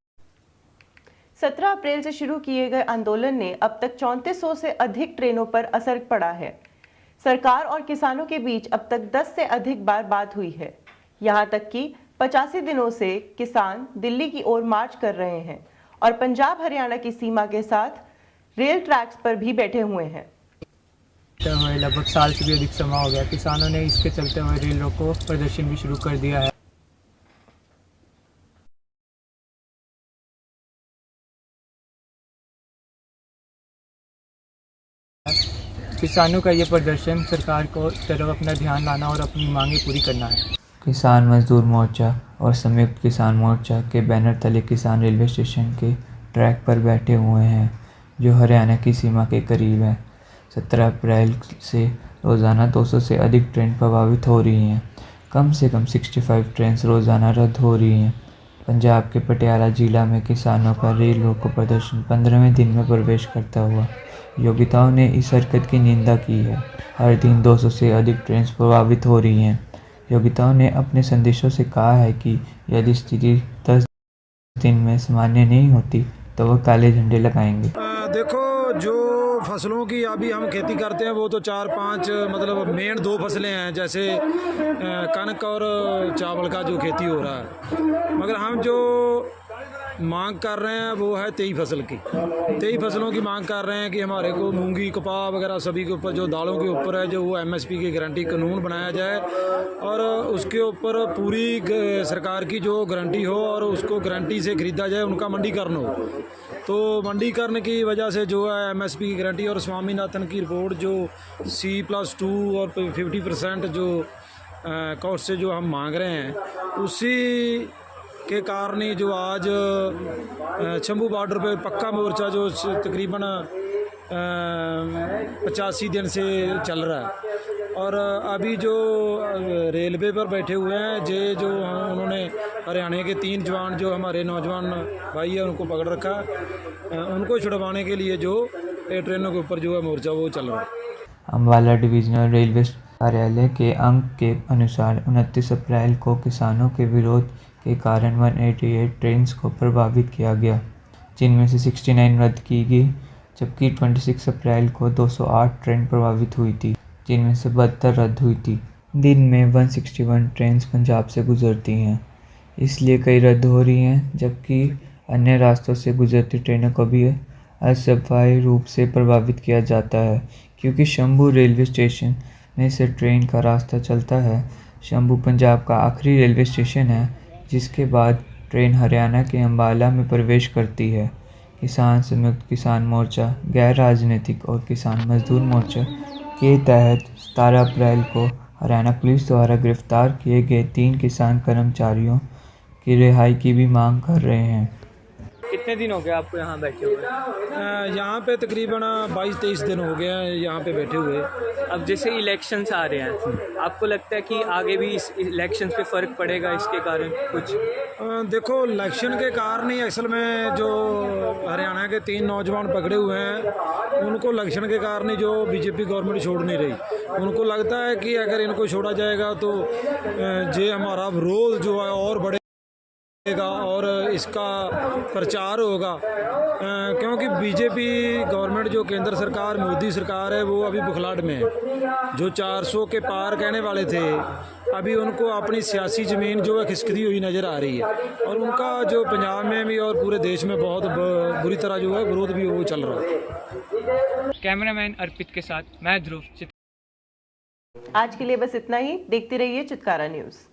17 अप्रैल से शुरू किए गए आंदोलन ने अब तक 3400 से अधिक ट्रेनों पर असर पड़ा है। सरकार और किसानों के बीच अब तक 10 से अधिक बार बात हुई है। यहां तक कि 85 दिनों से किसान दिल्ली की ओर मार्च कर रहे हैं और पंजाब हरियाणा की सीमा के साथ रेल ट्रैक्स पर भी बैठे हुए हैं। लगभग साल से भी अधिक समय हो गया, किसानों ने इसके चलते हुए रेल रोको प्रदर्शन भी शुरू कर दिया है। किसानों का ये प्रदर्शन सरकार को तरफ अपना ध्यान लाना और अपनी मांगें पूरी करना है। किसान मजदूर मोर्चा और संयुक्त किसान मोर्चा के बैनर तले किसान रेलवे स्टेशन के ट्रैक पर बैठे हुए हैं, जो हरियाणा की सीमा के करीब है। 17 अप्रैल से रोज़ाना 200 से अधिक ट्रेन प्रभावित हो रही हैं। कम से कम 65 ट्रेन रोज़ाना रद्द हो रही हैं। पंजाब के पटियाला जिला में किसानों का रेल रोको प्रदर्शन 15वें दिन में प्रवेश करता हुआ योगिताओं ने इस हरकत की निंदा की है। हर दिन 200 से अधिक ट्रेन प्रभावित हो रही हैं। योगिताओं ने अपने संदेशों से कहा है कि यदि स्थिति 10 दिन में सामान्य नहीं होती तो वह काले झंडे लगाएंगे। देखो, जो फसलों की अभी हम खेती करते हैं वो तो 4-5 मतलब मेन 2 फसलें हैं, जैसे कनक और चावल का जो खेती हो रहा है। मगर हम जो मांग कर रहे हैं वो है 23 फसल की। 23 फसलों की मांग कर रहे हैं कि हमारे को मूंगी, कपास वगैरह सभी के ऊपर जो दालों के ऊपर है जो वो MSP की गारंटी कानून बनाया जाए और उसके ऊपर पूरी सरकार की जो गारंटी हो और उसको गारंटी से ख़रीदा जाए, उनका मंडीकरण हो। तो मंडीकरण की वजह से जो है MSP की गारंटी और स्वामीनाथन की रिपोर्ट जो C+2 और 50% जो कॉस्ट से जो हम मांग रहे हैं, उसी के कारण ही जो आज शंभू बॉर्डर पे पक्का मोर्चा जो तकरीबन 85 दिन से चल रहा है। और अभी जो रेलवे पर बैठे हुए हैं जो उन्होंने हरियाणा के 3 जवान जो हमारे नौजवान भाई है उनको पकड़ रखा, उनको छुड़वाने के लिए जो ट्रेनों के ऊपर जो है मोर्चा वो चल रहा है। अम्बाला डिविजनल रेलवे कार्यालय के अंक के अनुसार 29 अप्रैल को किसानों के विरोध के कारण 188 ट्रेन को प्रभावित किया गया, जिनमें से 69 रद्द की गई, जबकि 26 अप्रैल को 208 ट्रेन प्रभावित हुई थी, जिनमें से 72 रद्द हुई थी। दिन में 161 ट्रेन पंजाब से गुजरती हैं, इसलिए कई रद्द हो रही हैं, जबकि अन्य रास्तों से गुजरती ट्रेनों को भी अस्थायी रूप से प्रभावित किया जाता है, क्योंकि शंभू रेलवे स्टेशन में से ट्रेन का रास्ता चलता है। शंभू पंजाब का आखिरी रेलवे स्टेशन है, जिसके बाद ट्रेन हरियाणा के अम्बाला में प्रवेश करती है। किसान संयुक्त किसान मोर्चा, गैर राजनीतिक और किसान मजदूर मोर्चा के तहत 17 अप्रैल को हरियाणा पुलिस द्वारा गिरफ्तार किए गए 3 किसान कर्मचारियों की रिहाई की भी मांग कर रहे हैं। कितने दिन हो गए आपको यहाँ बैठे हुए? यहाँ पे तकरीबन 22-23 दिन हो गए हैं यहाँ पे बैठे हुए। अब जैसे इलेक्शंस आ रहे हैं, आपको लगता है कि आगे भी इस इलेक्शंस पे फ़र्क पड़ेगा इसके कारण कुछ? देखो, इलेक्शन के कारण ही असल में जो हरियाणा के 3 नौजवान पकड़े हुए हैं, उनको इलेक्शन के कारण ही जो बीजेपी गवर्नमेंट छोड़ नहीं रही। उनको लगता है कि अगर इनको छोड़ा जाएगा तो ये हमारा विरोध जो है और बढ़ेगा और इसका प्रचार होगा, क्योंकि बीजेपी गवर्नमेंट जो केंद्र सरकार मोदी सरकार है वो अभी बुखलाड़ में है। जो 400 के पार कहने वाले थे, अभी उनको अपनी सियासी ज़मीन जो है खिसकती हुई नज़र आ रही है और उनका जो पंजाब में भी और पूरे देश में बहुत बुरी तरह जो है विरोध भी वो चल रहा है। कैमरामैन अर्पित के साथ मैं ध्रुव। आज के लिए बस इतना ही। देखते रहिए चित्कारा न्यूज़।